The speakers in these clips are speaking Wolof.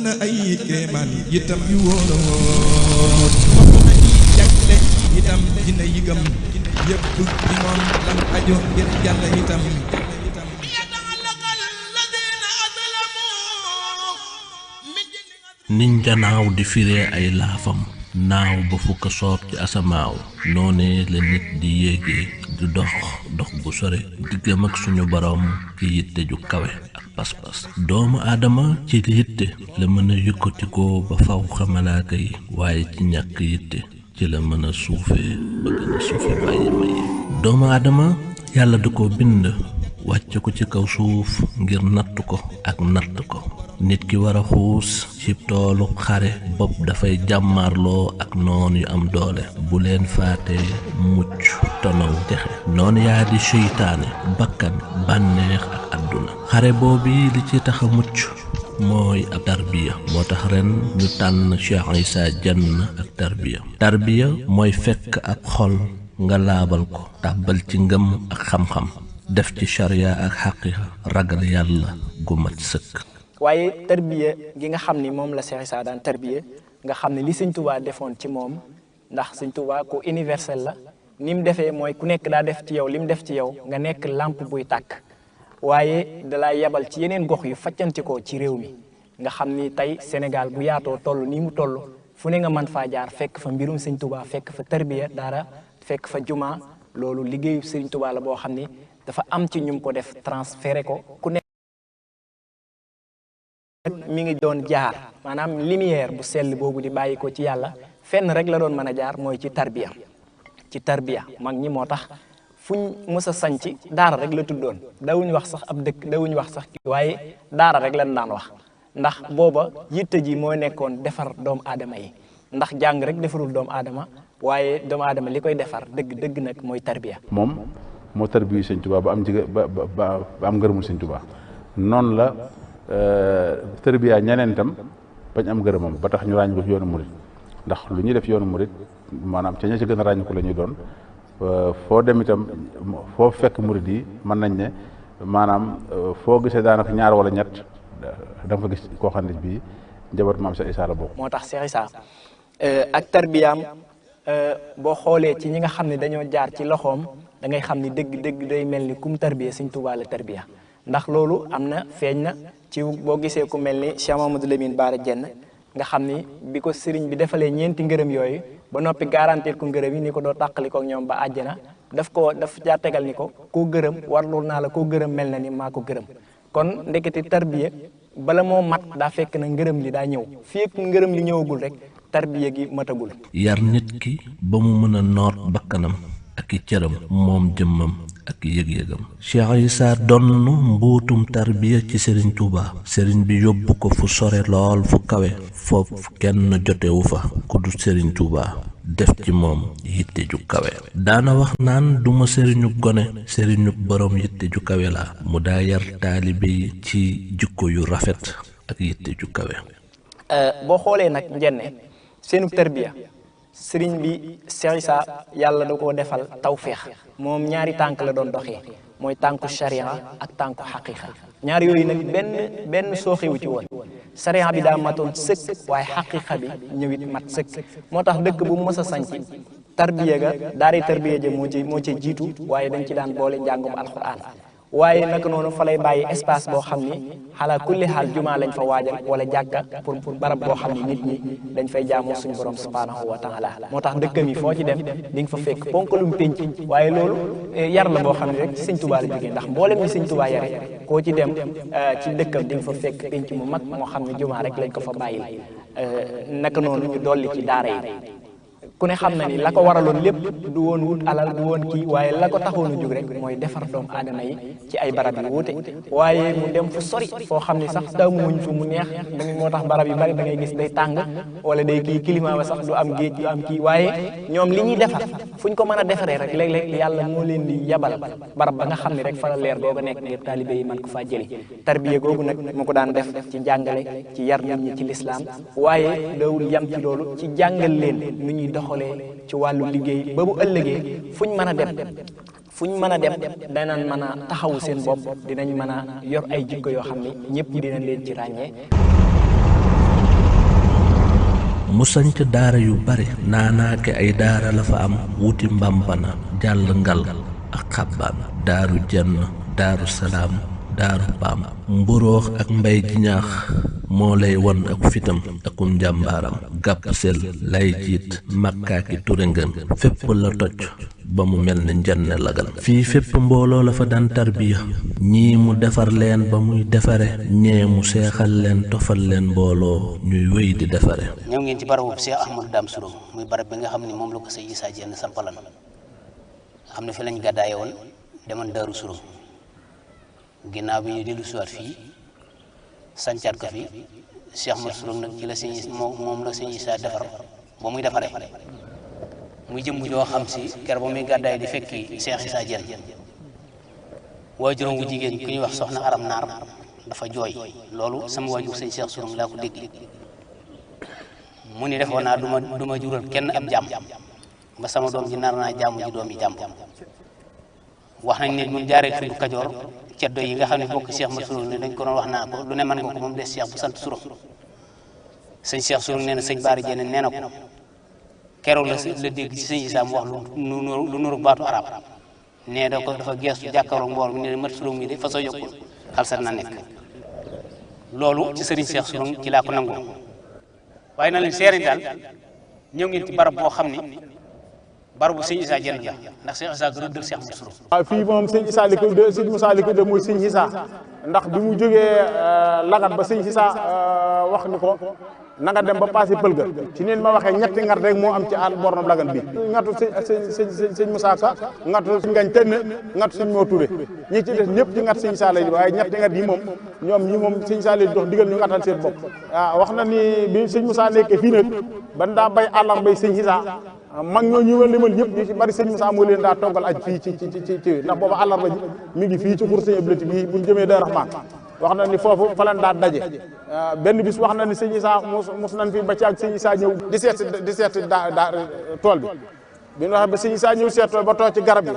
na ay kéemaan itam yu wóor a wóor bokk na ci jagle itam dina yigam yëpp ci moom lan ajo ngir yàlla itam niñ janaaw di firee ay laafam naaw ba fukk soob ci asamaaw noonee la nit di yéegee di dox dox bu sore diggam ak suñu borom ci yitte ju kawe ak pas-pas doomu aadama ci yitte la mën a yëkkatikoo ba faw xamalaaka yi waaye ci ñàkk yitte ci la mën a suufee ba gën a suufe bàyyi ma yi doomu aadama yàlla da ko bind wàcce ko ci kaw suuf ngir natt ko ak natt ko nit ki war a xuus ci toolu xare bopp dafay jàmmarloo ak noon yu am doole bu leen faatee mucc tonaw texe noonu yaa di seytaane bakkan bànneex ak àdduna xare boobi li ci tax a mucc mooy ab tarbiya moo tax ren ñu tànn Cheikh Issa Dienne ak tarbiya mooy fekk ab xol nga laabal ko tàbbal ci ngëm ak xam-xam def ci sharia ak xaqiqa ragal yàlla gu mat sëkk waaye tarbiya gi nga xam ni moom la Cheikh Issa daan tarbiya nga xam ne li Sëñ Tuubaa defoon ci moom ndax Sëñ Tuubaa ku universel la ni mu defee mooy ku nekk daa def ci yow li mu def ci yow nga nekk lampe buy tàkk waaye dalaa yebal ci yeneen gox yu faccantikoo ci réew mi nga xam ni tey Sénégal bu yaatoo toll nii mu toll fu ne nga mën faa jaar fekk fa mbirum Sëñ Tuubaa fekk fa tarbiya dara fekk fa juma loolu liggéeyu Sëñ Tuubaa la boo xam ni dafa am ci ñum ko def transféré ko ku nekk mi ngi doon jaar maanaam lumière bu sell boobu di bàyyi ko ci yàlla fenn rek la doon mën a jaar mooy ci tarbiya mag ñi moo tax fuñ mës a sanc daara rek la tuddoon dawuñu wax sax ab dëkk dawuñu wax sax waaye daara rek lañ daan wax ndax booba yitte ji moo nekkoon defar doomu aadama yi ndax jàng rek defarul doomu aadama waaye doomu aadama li koy defar dëgg nag mooy tarbiya moom moo tarbiyu Sëñ Tuubaa ba am ba am ngërëmul Sëñ Tuubaa noonu la tarbiya ñeneen itam bañ am ngërëmam ba tax ñu ràññi ko ci yoonu murit ndax lu ñuy def yoonu murit maanaam ca ña ci gën a ràññi ko la ñuy doon foo dem itam foo fekk murit yi mën nañ ne maanaam foo gisee daanaka ñaar wala ñett da nga fa gis koo xam ne bii njaboot maam Cheikh Issa la bokk. moo tax Cheikh Issa ak tarbiyaam boo xoolee ci ñi nga xam ne dañoo jaar ci loxoom da ngay xam ni dëgg day mel ni kum tarbiya Sëñ Tuubaa la tarbiya ndax loolu am na feeñ na ci boo gisee ku mel ni Cheikh Mamadou Lamine Bara Dienne nga xam ni bi ko sëriñ bi defalee ñeenti ngërëm yooyu ba noppi garantir ko ngërëm yi ni ko doo tàqali ko ñoom ba àjjana daf jaa tegal ni ko koo gërëm warlul naa la koo gërëm mel na ni maa ko gërëm kon ndekete tarbiya bala moo mat daa fekk na ngërëm li daa ñëw fii ak ngërëm li ñëwagul rek tarbiya gi matagul. yar nit ki ba mu mën a noot bakkanam ak i cëram moom jëmmam ak yëg-yëgam Cheikh Issa donn mbuutum tarbiya ci Serigne Touba Serigne bi yóbbu ko fu sore lool fu kawe foofu kenn jotewu fa ku du Serigne Touba def ci moom yitte ju kawe daana wax naan duma sëriñu gone sëriñu borom yitte ju kawe la mu daa yar taalibe yi ci jikko yu rafet ak yitte ju kawe boo xoolee nag njenne seenu tarbiya sëriñ bi Cheikh Issa yàlla da koo defal tawféex moom ñaari tànk la doon doxee mooy tànku sharia ak tànku xaqiqa ñaar yooyu nag benn sooxewu ci woon sharia bi daa matoon sëkk waaye xaqiqa bi ñëwit mat sëkk moo tax dëkk bu mës a sanc tarbiya ga daari tarbiya ja moo ci jiitu waaye dañ ci daan boole njàngum alquran waaye naka noonu fa lay bàyyi espace boo xam ni xalaa kulli xaal jumaa lañ fa waajal wala jàkka pour barab boo xam ni nit ñi dañ fay jaamoo suñu borom subhanahu wa taala moo tax dëkkam yi foo ci dem di nga fa fekk ponkalum pénc waaye loolu yar la boo xam ne rek Sëñ Tuubaa la jógee ndax mboolem ni Sëñ Tuubaa yare koo ci dem ci dëkkam di nga fa fekk pénc mu mag moo xam ne jumaa rek lañ ko fa bàyyil naka noonu ñu dolli ci daara yi ku ne xam na ni la ko waraloon lépp du woon wut alal du woon kii waaye la ko taxoon a jóg rek mooy defar doomu aadama yi ci ay barab yu wuute waaye mu dem fu sori foo xam ne sax taamuwuñ fu mu neex moo tax barab yu bari da ngay gis day tàng wala day kii climat ba sax du am géej du am kii waaye ñoom li ñuy defar fuñ ko mën a defaree rek léeg-léeg yàlla moo leen di yabal barab ba nga xam ne rek fa la leer googu nekk ngir taalibe yi man ko faa jëli tarbiya googu nag mu ko daan def ci njàngale ci yar nit ñi ci lislaam waaye dawul yam ci loolu ci jàngal leen nu ñuy doxalee ci wàllu liggéey ba bu ëllëgee fuñ mën a dem danañ mën a taxawu seen bopp dinañ mën a yor ay jikko yoo xam ni ñëpp dinañ leen ci ràññee mu sanc daara yu bare naanaake ay daara la fa am wuti Mbampana jàll Ngal ak Xabbaan daaru Jenn daaru Salaam daaru Paam Mburoox ak Mbay Jiñaax moo lay won ak fitam akum njàmbaaram gàpp sel lay jiit makkaaki turingën fépp la toj ba mu mel ni njenne lagan fii fépp mbooloo la fa daan tarbiya ñii mu defar leen ba muy defare ñee mu seexal leen tofal leen mbooloo ñuy wéy di defare. ñëw ngeen ci barabu Cheikh Ahmadou Dame Sourang muy barab bi nga xam ne moom la ko sëñ Issa Diène sampalan nga xam ne fi lañ gàddaaye woon demoon Daaru Sourang ginnaaw bi ñu dellu siwaat fii sancaat ko fi Cheikh Ahmadou Sourang nag ci la sëñ moom la sëñ Issa defar ba muy defaree muy jëmm joo xam si ker ba muy gàddaay di fekki Cheikh Issa Diène waajuram wu jigéen ku ñuy wax soxna Aram Naar dafa jooy loolu sama waajur sëñ Cheikh Sourang laa ko dégg mu ni defoon naa du ma jural kenn ab jàmm ba sama doom ji nar naa jàmm ji doom yi jàmm wax nañ ne mun jaaree tudd Kajoor ceddo yi nga xam ne bokk Cheikh Ahmadou Sourang ne dañ ko doon wax naa ko lu ne mën nga ko moom des Cheikh bu sant Sourang sëñ Cheikh Sourang nee na sëñ Baara Diène nee na ko keroog la dégg ci sëñ Issa mu wax lu nuru baatu arab nee da ko dafa geestu jàkkaaroo mboor mi ne mat Sourang mi de fa soo yokkul xalsat na nekk loolu ci sëriñ Cheikh Sourang ci laa ko nangoo waaye na leen seeri daal ñëw ngeen ci barab boo xam ni barabu sëñ Issa Diène ja ndax sëñ Issa rëddal Cheikh Ahmadou Sourang. waaw fii moom sëñ Issa li ko de sëñ Moussa li ko de mooy sëñ Issa ndax bi mu jógee lagat ba sëñ Issa wax ni ko na nga dem ba passé pël ga ci neen ma waxee ñetti ngat rek moo am ci àll bornam lagan bi ngatu sëñ Moussa Ka ngatu sëñ Ngañ Tenn ngatu sëñ Moo Touré ñi ci des ñëpp ci ngat sëñ Issa lay di waaye ñetti ngat yi moom ñoom ñi moom sëñ Issa lay dox digal ñu ngatal seen bopp waaw wax na ni bi sëñ Moussa nekkee fii nag ban daa bay àllar bay sëñ Issa mag ñoo ñu limal ñëpp ñu ci bari sëñ Moussa moo leen daa toggal aj fii ci ndax booba àllarba ji mi ngi fii ci xur sëñ Ablati bii buñ jëmee Daaru Rahmaan wax na ni foofu fa lan daa daje benn bis wax na ni sëñ Issa mos nañ fi ba ci ak sëñ Issa ñëw di seet daa tool bi ñu waxee ba sëñ Issa ñëw seet tool ba toog ci garab yi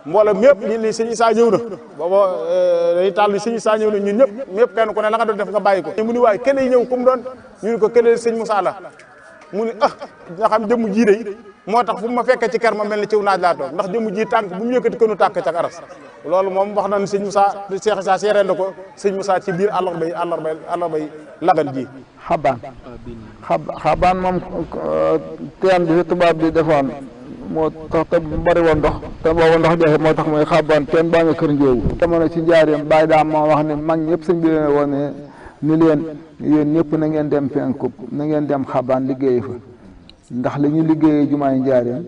mbooloo mépp ñu ni sëñ Issa ñëw na booba dañuy tàll ni sëñ Issa ñëw na ñun ñëpp kenn ku ne la nga doon def nga bàyyi ko mu ni waaye kenn ñëw ku mu doon ñu ni ko kenn sëñ Moussa la mu ni nga xam jëmm jii de moo tax fu ma fekkee ci ker ma mel ni ciw naaj laa toog ndax jëmm ji tànk bu mu yëkkati kënu tàkk ca aras loolu moom wax na ni sëñ Moussa Cheikh Issa seereen na ko sëñ Moussa ci biir àllarbay lagan ji xabaan moom teen bi fi tubaab bi defoon moo tax te bari woon ndox te boobu ndox jafe moo tax mooy xabaan teen baa nga kër njoowu jamono ci njaareem bàyyi daa moo wax ne mag ñëpp sëñ bi leen woon ne ni leen yéen ñëpp na ngeen dem penkub na ngeen dem xabaan liggéey fa ndax li ñu liggéeyee jumaay njaareem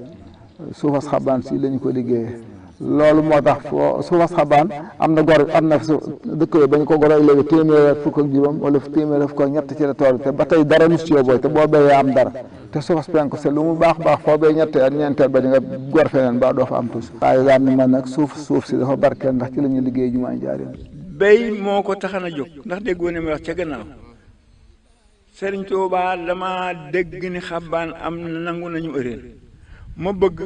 suufas xabaan si la ñu ko liggéeyee loolu moo tax foo suufas xabaan am na gor am na su dëkk yooyu ba ñu ko goroy léegi téeméer ak fukk ak juróom wala téeméer ak fukk ak ñett ci la tool te ba tey dara mus ci booy te boo béyee am dara te suufas penku se lu mu baax foo béy ñetteel ñeenteel ba di nga gor feneen ba doo fa am tus waaye daan ni man nag suuf si dafa barkeel ndax ci la ñu liggéeyee jumaay njaareem béy moo ko taxan a jóg ndax déggoo ne ma wax ca gannaaw Sëriñ Tuubaa dama dégg ni xabaan am na nangu nañu ëréel ma bëgg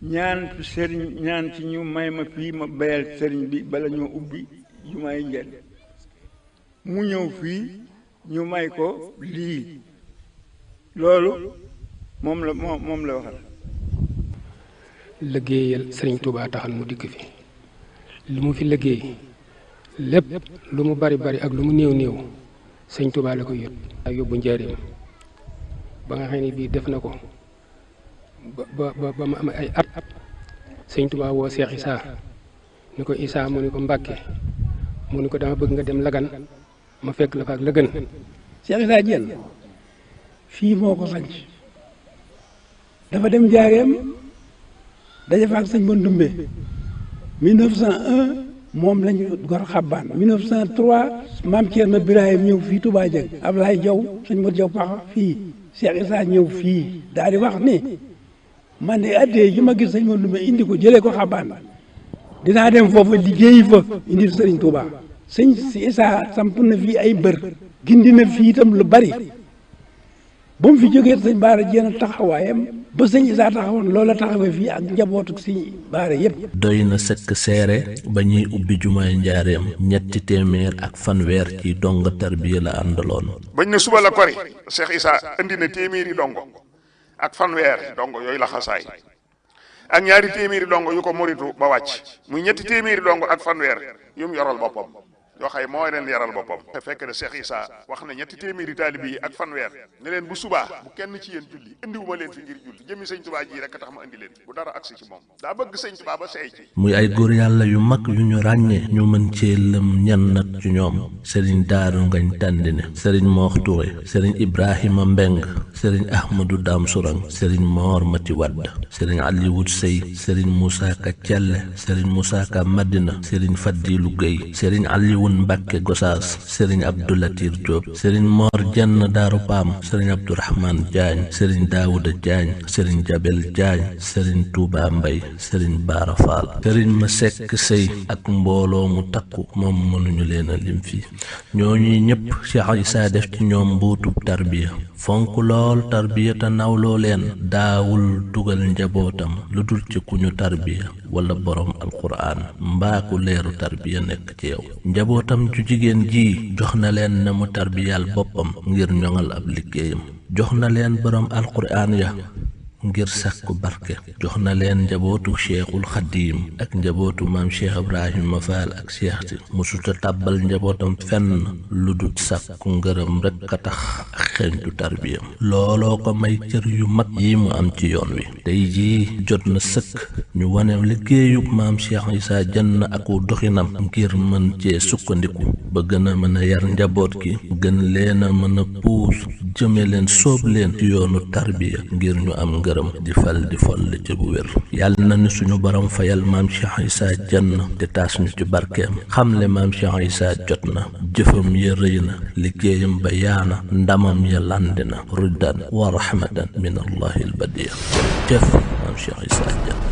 ñaan ci ñu may ma fii ma bayal sëriñ bi bala ñoo ubbi jumaay njëriñ mu ñëw fii ñu may ko lii loolu moom la waxal liggéeyal Sëriñ Tuubaa taxal mu dikk fi li mu fi liggéey lépp lu mu bari ak lu mu néew Sëriñ Tuubaa la ko yóbbu njaareem ba nga xam ne bii def na ko ba ma am ay at Sëriñ Tuubaa woo Cheikh Issa ni ko Issa mu ni ko Mbàkke mu ni ko dama bëgg nga dem Lagan ma fekk la fa ak Lagan. Cheikh Issa Diène fii moo ko sanc dafa dem njaareem daje fa ak sëñ Bandumbe 1901 moom lañu gor xabbaan 1903 maam Thierno Birahim ñëw fii Touba Dieng Ablaye Diaw sëñ Modou Diaw paxa fii Cheikh Issa ñëw fii daal di wax ni man de addee ji ma gis sëñ Modou Mbé indi ko jëlee ko xabbaan dinaa dem foofa liggéeyi fa indi sëriñ Touba sëñ si Issa samp na fii ay mbër gindi na fii itam lu bari ba mu fi jógee sëñ Baara Diène taxawaayam ba sëñ Issa taxawoon loola taxawee fii ak njabootu si baare yëpp. doy na sëkk seere ba ñuy ubbi jumaay njaareem 300 ci dong tarbiya la àndaloon. bañ ne suba la kori Cheikh Issa indi na téeméeri dongo ak fanweer dongo yooyu la xasaay ak ñaari téeméeri dongo yu ko moritu ba wàcc muy 3 téeméeri dongo ak fanweer yu mu yoral boppam yoo xay moo leen yaral boppam. fekk na Cheikh Issa wax na 3 téeméeri taalibe yi ak fanweer ne leen bu subaa bu kenn ci yéen julli indiwuma leen fi ngir julli jëmmi sëñ Tuubaa ji rek tax ma indi leen bu dara agsi ci moom daa bëgg sëñ Tuubaa ba seey ci. muy ay góor yàlla yu mag yu ñu ràññee ñu mën cee lëm ñan nag ci ñoom sëriñ Daaru Ngañ Tàndine sëriñ Moox Touré sëriñ Ibrahima Mbeng sëriñ Ahmadou Dam Sourang sëriñ Moor Mati Wadd sëriñ Aliwut Sey sëriñ Moussa Ka Celle sëriñ Moussa Ka Madina sëriñ Fadilu Gueye sëriñ Aliwun Mbàkke Gosaas sëriñ Abdoulatir Diop sëriñ Moor Jenn Daaru Paam sëriñ Abdourahman Jaañ sëriñ Daawuda Jaañ sëriñ Jabel Jaañ sëriñ Tuuba Mbay sëriñ Baara Faal sëriñ Ma Sekk Sey ak mbooloo mu takku moom mënuñu leen a lim fii ñooñuy ñëpp Cheikh Issa def ci ñoom mbuutub tarbiya fonk lool tarbiya te nawloo leen daawul dugal njabootam lu dul ci ku ñu tarbiya wala borom alquran mbaa ku leeru tarbiya nekk ci yow njabootam ju jigéen ji jox na leen na mu tarbiyal boppam ngir ñoŋal ab liggéeyam jox na leen borom alquran ya ngir sàkku barke jox na leen njabootu cheikhul xadiim ak njabootu maam cheikh ibrahima faal ak cheikh si musuta tàbbal njabootam fenn lu dut sàkku ngërëm rekk a tax ak xeeñtu tarbiyam looloo ko may cër yu mag yi mu am ci yoon wi tey jii jot na sëkk ñu wane liggéeyub maam Cheikh Issa Diène aku doxinam ngir mën cee sukkandiku ba gën a mën a yar njaboot gi gën leen a mën a puus jëme leen soob leen ci yoonu tarbiya ngir ñu am ngërëm di fal di foll ci bu wér yàlla na ni suñu borom fayal maam Cheikh Issa Diène te taas ñu ci barkeem xamle maam Cheikh Issa jot na jëfam ya rëy na liggéeyam ba yaana ndamam ya lande na ruddan wa rahmatan min allahi albadiya jëf maam Cheikh Issa Diène